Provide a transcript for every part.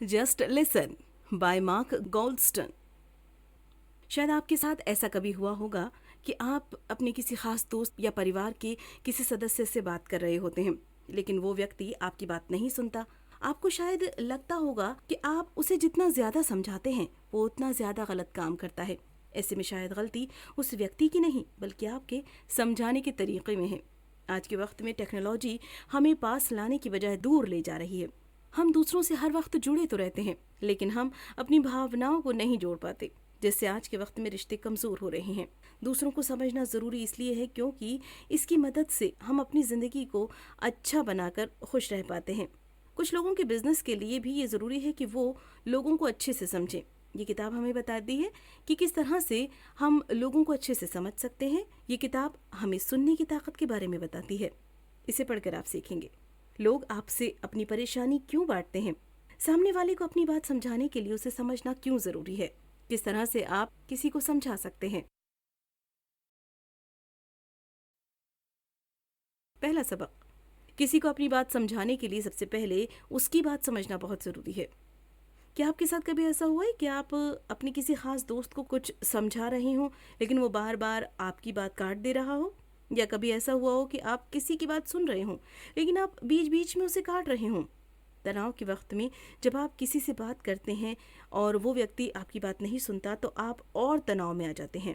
Just listen by Mark Goldstone. शायद आपके साथ ऐसा कभी हुआ होगा कि आप अपने किसी खास दोस्त या परिवार के किसी सदस्य से बात कर रहे होते हैं, लेकिन वो व्यक्ति आपकी बात नहीं सुनता। आपको शायद लगता होगा कि आप उसे जितना ज्यादा समझाते हैं वो उतना ज्यादा गलत काम करता है। ऐसे में शायद गलती उस व्यक्ति की नहीं बल्कि आपके समझाने के तरीके में है। आज के वक्त में टेक्नोलॉजी हमें पास लाने की बजाय दूर ले जा रही है। हम दूसरों से हर वक्त जुड़े तो रहते हैं, लेकिन हम अपनी भावनाओं को नहीं जोड़ पाते, जिससे आज के वक्त में रिश्ते कमजोर हो रहे हैं। दूसरों को समझना जरूरी इसलिए है क्योंकि इसकी मदद से हम अपनी जिंदगी को अच्छा बनाकर खुश रह पाते हैं। कुछ लोगों के बिजनेस के लिए भी ये जरूरी है कि वो लोगों को अच्छे से समझें। ये किताब हमें बताती है कि किस तरह से हम लोगों को अच्छे से समझ सकते हैं। ये किताब हमें सुनने की ताकत के बारे में बताती है। इसे पढ़कर आप सीखेंगे लोग आपसे अपनी परेशानी क्यों बांटते हैं, सामने वाले को अपनी बात समझाने के लिए उसे समझना क्यों जरूरी है, किस तरह से आप किसी को समझा सकते हैं। पहला सबक, किसी को अपनी बात समझाने के लिए सबसे पहले उसकी बात समझना बहुत जरूरी है। क्या आपके साथ कभी ऐसा हुआ है कि आप अपने किसी खास दोस्त को कुछ समझा रहे हो लेकिन वो बार बार आपकी बात काट दे रहा हो, या कभी ऐसा हुआ हो कि आप किसी की बात सुन रहे हो लेकिन आप बीच बीच में उसे काट रहे हो। तनाव के वक्त में जब आप किसी से बात करते हैं और वो व्यक्ति आपकी बात नहीं सुनता तो आप और तनाव में आ जाते हैं।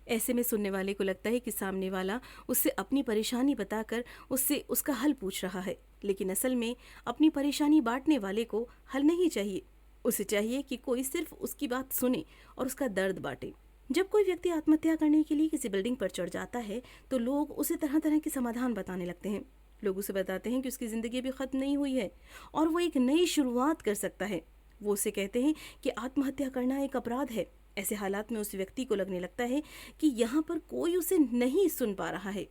ऐसे में सुनने वाले को लगता है कि सामने वाला उससे अपनी परेशानी बताकर उससे उसका हल पूछ रहा है, लेकिन असल में अपनी परेशानी बांटने वाले को हल नहीं चाहिए। उसे चाहिए कि कोई सिर्फ उसकी बात सुने और उसका दर्द बांटे। जब कोई व्यक्ति आत्महत्या करने के लिए किसी बिल्डिंग पर चढ़ जाता है तो लोग उसे तरह तरह के समाधान बताने लगते हैं। लोग उसे बताते हैं कि उसकी जिंदगी अभी खत्म नहीं हुई है और वो एक नई शुरुआत कर सकता है। वो उसे कहते हैं कि आत्महत्या करना एक अपराध है। ऐसे हालात में उस व्यक्ति को लगने लगता है कि यहाँ पर कोई उसे नहीं सुन पा रहा है,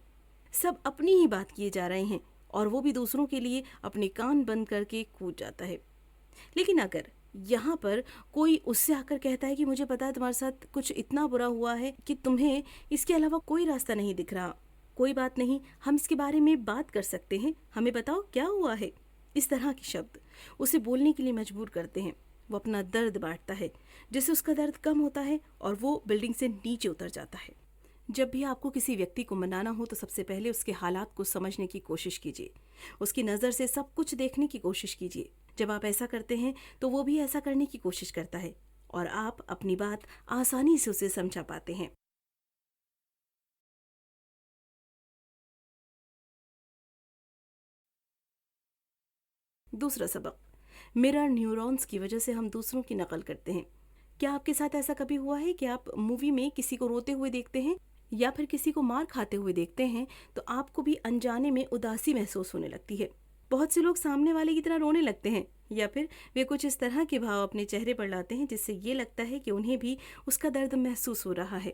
सब अपनी ही बात किए जा रहे हैं और वो भी दूसरों के लिए अपने कान बंद करके कूद जाता है। लेकिन अगर यहाँ पर कोई उससे आकर कहता है कि मुझे पता है तुम्हारे साथ कुछ इतना बुरा हुआ है कि तुम्हें इसके अलावा कोई रास्ता नहीं दिख रहा, कोई बात नहीं, हम इसके बारे में बात कर सकते हैं, हमें बताओ क्या हुआ है, इस तरह के शब्द उसे बोलने के लिए मजबूर करते हैं। वो अपना दर्द बांटता है जिससे उसका दर्द कम होता है और वो बिल्डिंग से नीचे उतर जाता है। जब भी आपको किसी व्यक्ति को मनाना हो तो सबसे पहले उसके हालात को समझने की कोशिश कीजिए, उसकी नज़र से सब कुछ देखने की कोशिश कीजिए। जब आप ऐसा करते हैं तो वो भी ऐसा करने की कोशिश करता है और आप अपनी बात आसानी से उसे समझा पाते हैं। दूसरा सबक, मिरर न्यूरॉन्स की वजह से हम दूसरों की नकल करते हैं। क्या आपके साथ ऐसा कभी हुआ है कि आप मूवी में किसी को रोते हुए देखते हैं या फिर किसी को मार खाते हुए देखते हैं तो आपको भी अनजाने में उदासी महसूस होने लगती है। बहुत से लोग सामने वाले की तरह रोने लगते हैं या फिर वे कुछ इस तरह के भाव अपने चेहरे पर लाते हैं जिससे ये लगता है कि उन्हें भी उसका दर्द महसूस हो रहा है।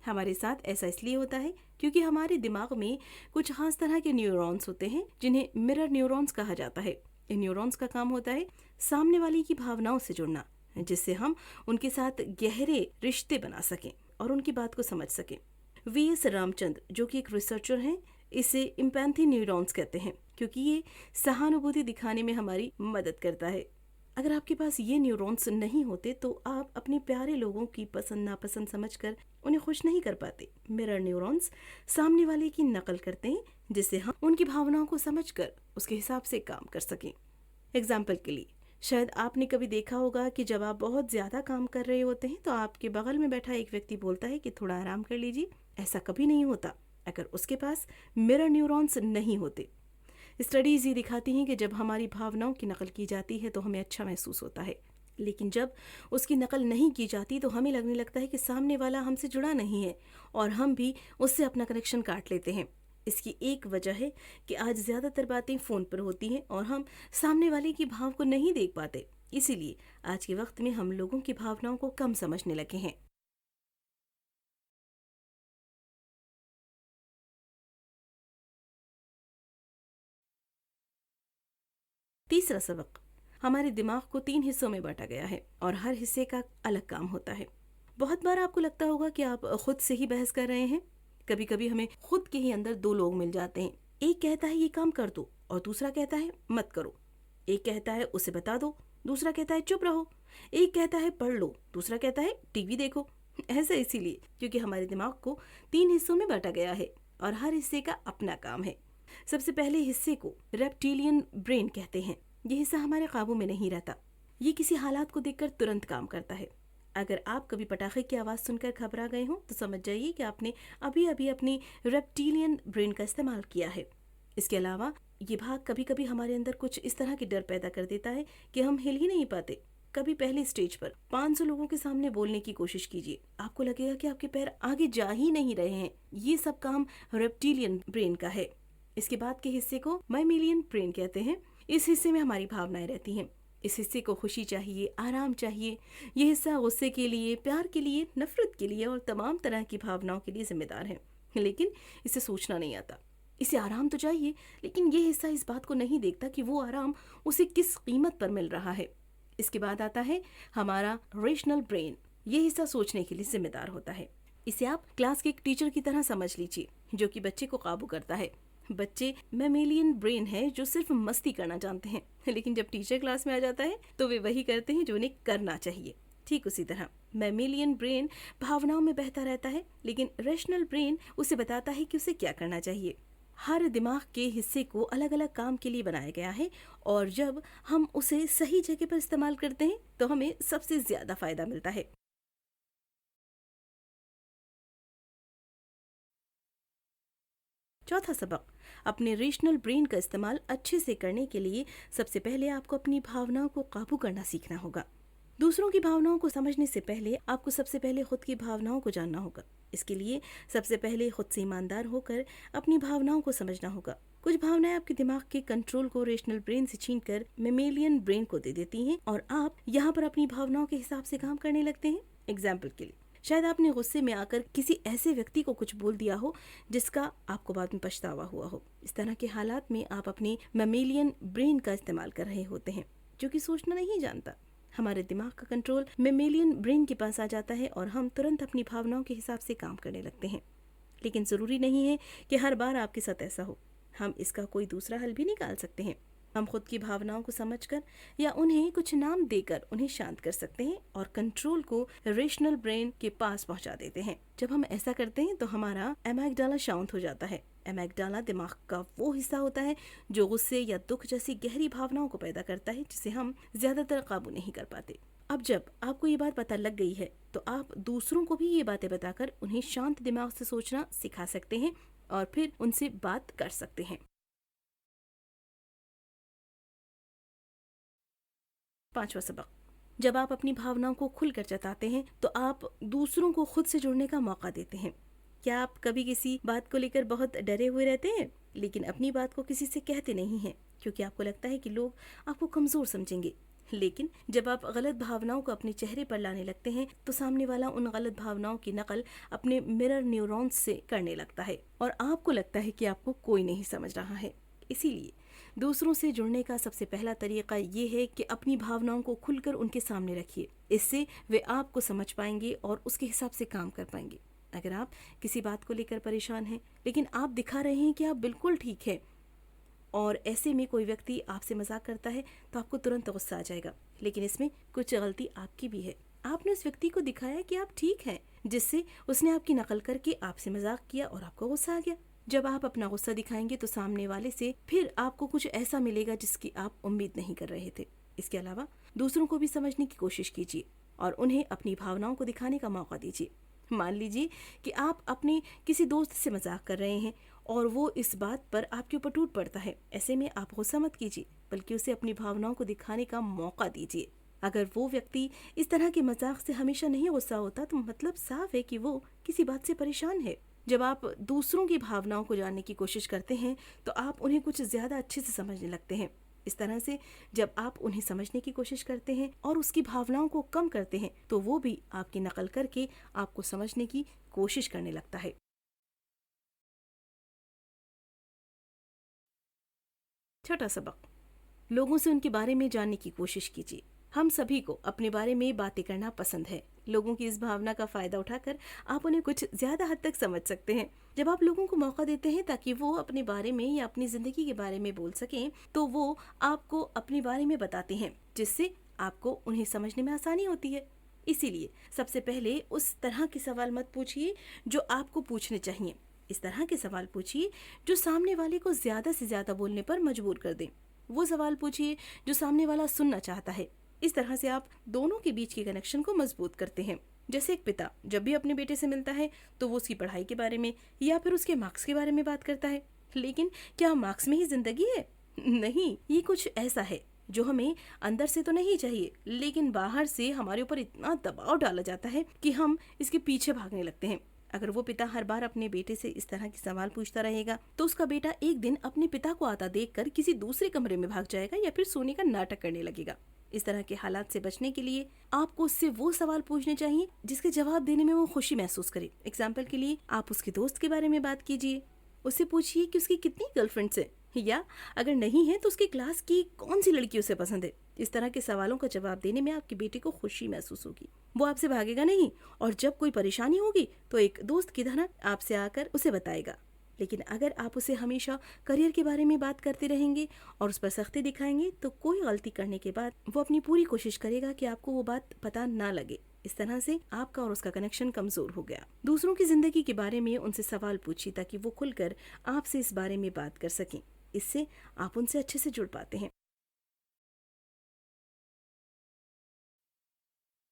हमारे साथ ऐसा इसलिए होता है क्योंकि हमारे दिमाग में कुछ खास तरह के न्यूरॉन्स होते हैं जिन्हें मिरर न्यूरॉन्स कहा जाता है। इन न्यूरॉन्स का काम होता है सामने वाले की भावनाओं से जुड़ना, जिससे हम उनके साथ गहरे रिश्ते बना सकें और उनकी बात को समझ सकें। वीएस रामचंद्र जो कि एक रिसर्चर हैं, इसे इम्पैथी न्यूरॉन्स कहते हैं क्योंकि ये सहानुभूति दिखाने में हमारी मदद करता है। अगर आपके पास ये न्यूरॉन्स नहीं होते तो आप अपने प्यारे लोगों की पसंद नापसंद समझकर उन्हें खुश नहीं कर पाते। मिरर न्यूरॉन्स सामने वाले की नकल करते हैं जिससे हम उनकी भावनाओं को समझकर उसके हिसाब से काम कर सकें। एग्जाम्पल के लिए, शायद आपने कभी देखा होगा कि जब आप बहुत ज़्यादा काम कर रहे होते हैं तो आपके बगल में बैठा एक व्यक्ति बोलता है कि थोड़ा आराम कर लीजिए। ऐसा कभी नहीं होता अगर उसके पास मिरर न्यूरॉन्स नहीं होते। स्टडीज ये दिखाती हैं कि जब हमारी भावनाओं की नकल की जाती है तो हमें अच्छा महसूस होता है, लेकिन जब उसकी नकल नहीं की जाती तो हमें लगने लगता है कि सामने वाला हमसे जुड़ा नहीं है और हम भी उससे अपना कनेक्शन काट लेते हैं। इसकी एक वजह है कि आज ज़्यादातर बातें फ़ोन पर होती हैं और हम सामने वाले की भाव को नहीं देख पाते। इसीलिए आज के वक्त में हम लोगों की भावनाओं को कम समझने लगे हैं। तीसरा सबक, हमारे दिमाग को 3 हिस्सों में बांटा गया है और हर हिस्से का अलग काम होता है। बहुत बार आपको लगता होगा कि आप खुद से ही बहस कर रहे हैं। कभी कभी हमें खुद के ही अंदर 2 लोग मिल जाते हैं। एक कहता है ये काम कर दो और दूसरा कहता है मत करो। एक कहता है उसे बता दो दूसरा कहता है चुप रहो, एक कहता है पढ़ लो, दूसरा कहता है टीवी देखो। ऐसा इसीलिए क्योंकि हमारे दिमाग को 3 हिस्सों में बांटा गया है और हर हिस्से का अपना काम है। सबसे पहले हिस्से को रेप्टिलियन ब्रेन कहते हैं। ये हिस्सा हमारे काबू में नहीं रहता। ये किसी हालात को देखकर तुरंत काम करता है। अगर आप कभी पटाखे की आवाज़ सुनकर घबरा गए हो तो समझ जाइए कि आपने अभी अभी अपनी रेप्टिलियन ब्रेन का इस्तेमाल किया है। इसके अलावा ये भाग कभी कभी हमारे अंदर कुछ इस तरह की डर पैदा कर देता है कि हम हिल ही नहीं पाते। कभी पहली स्टेज पर 500 लोगों के सामने बोलने की कोशिश कीजिए, आपको लगेगा कि आपके पैर आगे जा ही नहीं रहे हैं। ये सब काम रेप्टिलियन ब्रेन का है। इसके बाद के हिस्से को मैमेलियन ब्रेन कहते हैं। इस हिस्से में हमारी भावनाएं रहती हैं। इस हिस्से को खुशी चाहिए, आराम चाहिए। ये हिस्सा गुस्से के लिए, प्यार के लिए, नफरत के लिए और तमाम तरह की भावनाओं के लिए जिम्मेदार है। लेकिन इसे सोचना नहीं आता। इसे आराम तो चाहिए, लेकिन ये हिस्सा इस बात को नहीं देखता कि वो आराम उसे किस कीमत पर मिल रहा है। इसके बाद आता है हमारा रेशनल ब्रेन। ये हिस्सा सोचने के लिए जिम्मेदार होता है। इसे आप क्लास के एक टीचर की तरह समझ लीजिए, जो कि बच्चे को काबू करता है। बच्चे मैमेलियन ब्रेन है जो सिर्फ मस्ती करना जानते हैं, लेकिन जब टीचर क्लास में आ जाता है तो वे वही करते हैं जो उन्हें करना चाहिए। ठीक उसी तरह मैमेलियन ब्रेन भावनाओं में बहता रहता है, लेकिन रेशनल ब्रेन उसे बताता है कि उसे क्या करना चाहिए। हर दिमाग के हिस्से को अलग अलग काम के लिए बनाया गया है और जब हम उसे सही जगह पर इस्तेमाल करते हैं तो हमें सबसे ज्यादा फायदा मिलता है। चौथा सबक, अपने रेशनल ब्रेन का इस्तेमाल अच्छे से करने के लिए सबसे पहले आपको अपनी भावनाओं को काबू करना सीखना होगा। दूसरों की भावनाओं को समझने से पहले आपको सबसे पहले खुद की भावनाओं को जानना होगा। इसके लिए सबसे पहले खुद से ईमानदार होकर अपनी भावनाओं को समझना होगा। कुछ भावनाएं आपके दिमाग के कंट्रोल को रेशनल ब्रेन से छीनकर मेमेलियन ब्रेन को दे देती हैं और आप यहाँ पर अपनी भावनाओं के हिसाब से काम करने लगते हैं। एग्जाम्पल के लिए, शायद आपने गुस्से में आकर किसी ऐसे व्यक्ति को कुछ बोल दिया हो जिसका आपको बाद में पछतावा हुआ हो। इस तरह के हालात में आप अपनी मेमेलियन ब्रेन का इस्तेमाल कर रहे होते हैं, जो कि सोचना नहीं जानता। हमारे दिमाग का कंट्रोल मेमेलियन ब्रेन के पास आ जाता है और हम तुरंत अपनी भावनाओं के हिसाब से काम करने लगते हैं। लेकिन ज़रूरी नहीं है कि हर बार आपके साथ ऐसा हो। हम इसका कोई दूसरा हल भी निकाल सकते हैं। हम खुद की भावनाओं को समझकर या उन्हें कुछ नाम देकर उन्हें शांत कर सकते हैं और कंट्रोल को रेशनल ब्रेन के पास पहुंचा देते हैं। जब हम ऐसा करते हैं तो हमारा एमाइगडाला शांत हो जाता है। एमाइगडाला दिमाग का वो हिस्सा होता है जो गुस्से या दुख जैसी गहरी भावनाओं को पैदा करता है, जिसे हम ज्यादातर काबू नहीं कर पाते। अब जब आपको ये बात पता लग गई है तो आप दूसरों को भी ये बातें बताकर उन्हें शांत दिमाग से सोचना सिखा सकते हैं और फिर उनसे बात कर सकते हैं। पांचवा सबक, जब आप अपनी भावनाओं को खुलकर जताते हैं तो आप दूसरों को खुद से जुड़ने का मौका देते हैं। क्या आप कभी किसी बात को लेकर बहुत डरे हुए रहते हैं, लेकिन अपनी बात को किसी से कहते नहीं हैं क्योंकि आपको लगता है कि लोग आपको कमजोर समझेंगे? लेकिन जब आप गलत भावनाओं को अपने चेहरे पर लाने लगते हैं तो सामने वाला उन गलत भावनाओं की नकल अपने मिरर न्यूरॉन्स से करने लगता है और आपको लगता है कि आपको कोई नहीं समझ रहा है। इसीलिए दूसरों से जुड़ने का सबसे पहला तरीका ये है कि अपनी भावनाओं को खुलकर उनके सामने रखिए। इससे वे आपको समझ पाएंगे और उसके हिसाब से काम कर पाएंगे। अगर आप किसी बात को लेकर परेशान हैं लेकिन आप दिखा रहे हैं कि आप बिल्कुल ठीक है और ऐसे में कोई व्यक्ति आपसे मजाक करता है तो आपको तुरंत गुस्सा आ जाएगा, लेकिन इसमें कुछ गलती आपकी भी है। आपने उस व्यक्ति को दिखाया कि आप ठीक हैं, जिससे उसने आपकी नकल करके आपसे मजाक किया और आपको गुस्सा आ गया। जब आप अपना गुस्सा दिखाएंगे तो सामने वाले से फिर आपको कुछ ऐसा मिलेगा जिसकी आप उम्मीद नहीं कर रहे थे। इसके अलावा दूसरों को भी समझने की कोशिश कीजिए और उन्हें अपनी भावनाओं को दिखाने का मौका दीजिए। मान लीजिए कि आप अपने किसी दोस्त से मजाक कर रहे हैं और वो इस बात पर आपके ऊपर टूट पड़ता है। ऐसे में आप गुस्सा मत कीजिए, बल्कि उसे अपनी भावनाओं को दिखाने का मौका दीजिए। अगर वो व्यक्ति इस तरह के मजाक से हमेशा नहीं गुस्सा होता तो मतलब साफ है कि वो किसी बात से परेशान है। जब आप दूसरों की भावनाओं को जानने की कोशिश करते हैं तो आप उन्हें कुछ ज्यादा अच्छे से समझने लगते हैं। इस तरह से जब आप उन्हें समझने की कोशिश करते हैं और उसकी भावनाओं को कम करते हैं तो वो भी आपकी नकल करके आपको समझने की कोशिश करने लगता है। छठा सबक, लोगों से उनके बारे में जानने की कोशिश कीजिए। हम सभी को अपने बारे में बातें करना पसंद है। लोगों की इस भावना का फायदा उठाकर आप उन्हें कुछ ज्यादा हद तक समझ सकते हैं। जब आप लोगों को मौका देते हैं ताकि वो अपने बारे में या अपनी जिंदगी के बारे में बोल सकें तो वो आपको अपने बारे में बताते हैं, जिससे आपको उन्हें समझने में आसानी होती है। इसीलिए सबसे पहले उस तरह के सवाल मत पूछिए जो आपको पूछने चाहिए। इस तरह के सवाल पूछिए जो सामने वाले को ज्यादा से ज्यादा बोलने पर मजबूर कर दें। वो सवाल पूछिए जो सामने वाला सुनना चाहता है। इस तरह से आप दोनों के बीच के कनेक्शन को मजबूत करते हैं। जैसे एक पिता जब भी अपने बेटे से मिलता है तो वो उसकी पढ़ाई के बारे में या फिर उसके मार्क्स के बारे में बात करता है। लेकिन क्या मार्क्स में ही जिंदगी है? नहीं, ये कुछ ऐसा है जो हमें अंदर से तो नहीं चाहिए, लेकिन बाहर से हमारे ऊपर इतना दबाव डाला जाता है कि हम इसके पीछे भागने लगते हैं। अगर वो पिता हर बार अपने बेटे से इस तरह के सवाल पूछता रहेगा तो उसका बेटा एक दिन अपने पिता को आता देखकर किसी दूसरे कमरे में भाग जाएगा या फिर सोने का नाटक करने लगेगा। इस तरह के हालात से बचने के लिए आपको उससे वो सवाल पूछने चाहिए जिसके जवाब देने में वो खुशी महसूस करे। एग्जाम्पल के लिए आप उसके दोस्त के बारे में बात कीजिए। उससे पूछिए कि उसकी कितनी गर्लफ्रेंड्स है, या अगर नहीं है तो उसकी क्लास की कौन सी लड़की उसे पसंद है। इस तरह के सवालों का जवाब देने में आपके बेटे को खुशी महसूस होगी, वो आपसे भागेगा नहीं, और जब कोई परेशानी होगी तो एक दोस्त की तरह आपसे आकर उसे बताएगा। लेकिन अगर आप उसे हमेशा करियर के बारे में बात करते रहेंगे और उस पर सख्ती दिखाएंगे तो कोई गलती करने के बाद वो अपनी पूरी कोशिश करेगा कि आपको वो बात पता ना लगे। इस तरह से आपका और उसका कनेक्शन कमजोर हो गया। दूसरों की जिंदगी के बारे में उनसे सवाल पूछिए ताकि वो खुलकर आपसे इस बारे में बात कर सकें। इससे आप उनसे अच्छे से जुड़ पाते हैं।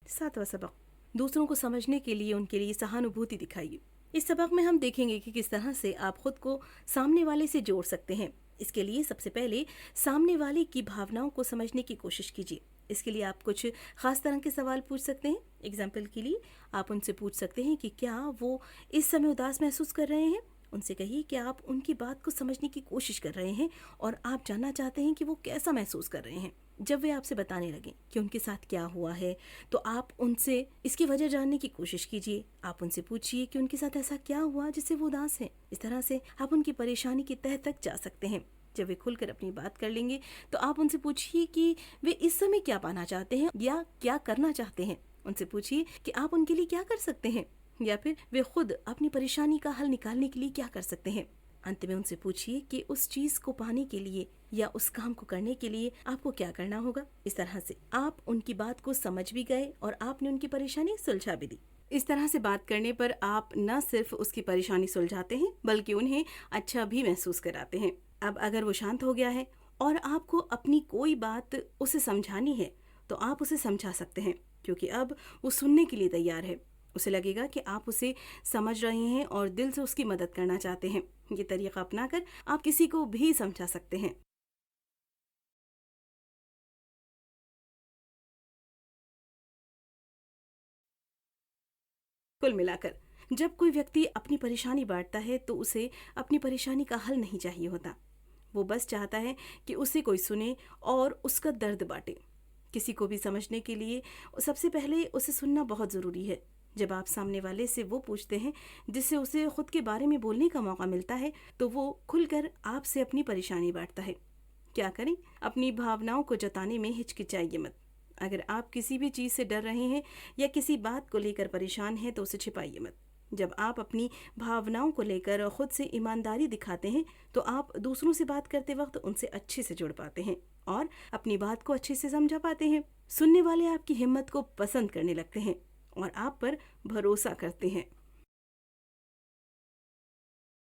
7वां सबक, दूसरों को समझने के लिए उनके लिए सहानुभूति दिखाइए। इस सबक में हम देखेंगे कि किस तरह से आप खुद को सामने वाले से जोड़ सकते हैं। इसके लिए सबसे पहले सामने वाले की भावनाओं को समझने की कोशिश कीजिए। इसके लिए आप कुछ खास तरह के सवाल पूछ सकते हैं। एग्जाम्पल के लिए आप उनसे पूछ सकते हैं कि क्या वो इस समय उदास महसूस कर रहे हैं। उनसे कहिए कि आप उनकी बात को समझने की कोशिश कर रहे हैं और आप जानना चाहते हैं कि वो कैसा महसूस कर रहे हैं। जब वे आपसे बताने लगें कि उनके साथ क्या हुआ है तो आप उनसे इसकी वजह जानने की कोशिश कीजिए। आप उनसे पूछिए कि उनके साथ ऐसा क्या हुआ जिससे वो उदास है। इस तरह से आप उनकी परेशानी की तह तक जा सकते हैं। जब वे खुलकर अपनी बात कर लेंगे तो आप उनसे पूछिए कि वे इस समय क्या पाना चाहते हैं या क्या करना चाहते हैं। उनसे पूछिए कि आप उनके लिए क्या कर सकते हैं या फिर वे खुद अपनी परेशानी का हल निकालने के लिए क्या कर सकते हैं। अंत में उनसे पूछिए कि उस चीज को पाने के लिए या उस काम को करने के लिए आपको क्या करना होगा। इस तरह से आप उनकी बात को समझ भी गए और आपने उनकी परेशानी सुलझा भी दी। इस तरह से बात करने पर आप न सिर्फ उसकी परेशानी सुलझाते हैं बल्कि उन्हें अच्छा भी महसूस कराते हैं। अब अगर वो शांत हो गया है और आपको अपनी कोई बात उसे समझानी है तो आप उसे समझा सकते हैं, क्योंकि अब वो सुनने के लिए तैयार है। उसे लगेगा कि आप उसे समझ रहे हैं और दिल से उसकी मदद करना चाहते हैं। ये तरीका अपनाकर आप किसी को भी समझा सकते हैं। कुल मिलाकर जब कोई व्यक्ति अपनी परेशानी बांटता है तो उसे अपनी परेशानी का हल नहीं चाहिए होता। वो बस चाहता है कि उसे कोई सुने और उसका दर्द बांटे। किसी को भी समझने के लिए सबसे पहले उसे सुनना बहुत ज़रूरी है। जब आप सामने वाले से वो पूछते हैं जिससे उसे खुद के बारे में बोलने का मौका मिलता है तो वो खुलकर आपसे अपनी परेशानी बांटता है। क्या करें? अपनी भावनाओं को जताने में हिचकिचाइए मत। अगर आप किसी भी चीज़ से डर रहे हैं या किसी बात को लेकर परेशान हैं तो उसे छिपाइए मत। जब आप अपनी भावनाओं को लेकर खुद से ईमानदारी दिखाते हैं तो आप दूसरों से बात करते वक्त उनसे अच्छे से जुड़ पाते हैं और अपनी बात को अच्छे से समझा पाते हैं। सुनने वाले आपकी हिम्मत को पसंद करने लगते हैं और आप पर भरोसा करते हैं।